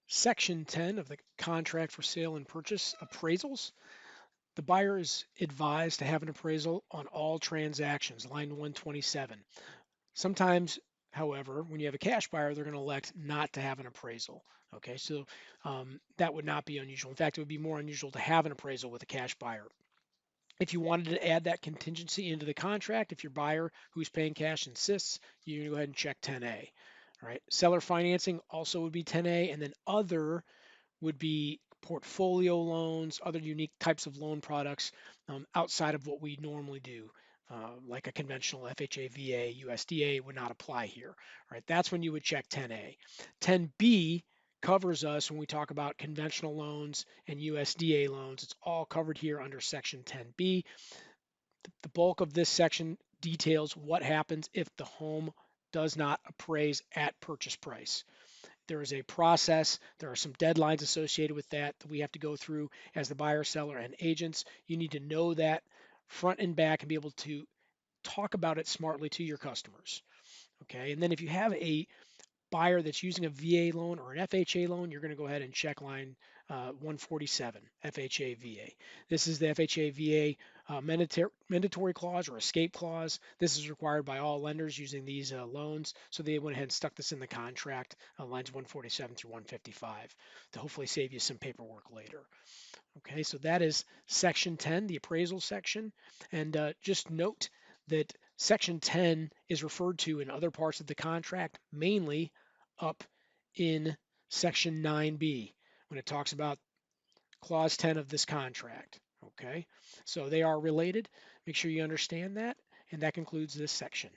Section 10 of the contract for sale and purchase, appraisals. The buyer is advised to have an appraisal on all transactions, line 127. Sometimes, however, when you have a cash buyer, they're going to elect not to have an appraisal. Okay, so that would not be unusual. In fact, it would be more unusual to have an appraisal with a cash buyer. If you wanted to add that contingency into the contract, if your buyer who's paying cash insists, you can go ahead and check 10A. All right, seller financing also would be 10A, and then other would be portfolio loans, other unique types of loan products outside of what we normally do. Like a conventional FHA, VA, USDA would not apply here. All right, that's when you would check 10A. 10B covers us when we talk about conventional loans and USDA loans. It's all covered here under section 10B. The bulk of this section details what happens if the home does not appraise at purchase price. There is a process. There are some deadlines associated with that we have to go through as the buyer, seller, and agents. You need to know that front and back and be able to talk about it smartly to your customers. Okay. And then if you have a buyer that's using a VA loan or an FHA loan, you're going to go ahead and check line 147, FHA VA. This is the FHA VA mandatory clause or escape clause. This is required by all lenders using these loans. So they went ahead and stuck this in the contract, lines 147 through 155, to hopefully save you some paperwork later. Okay, so that is section 10, the appraisal section. And just note that section 10 is referred to in other parts of the contract, mainly up in section 9B when it talks about clause 10 of this contract. Okay, so they are related. Make sure you understand that. And that concludes this section.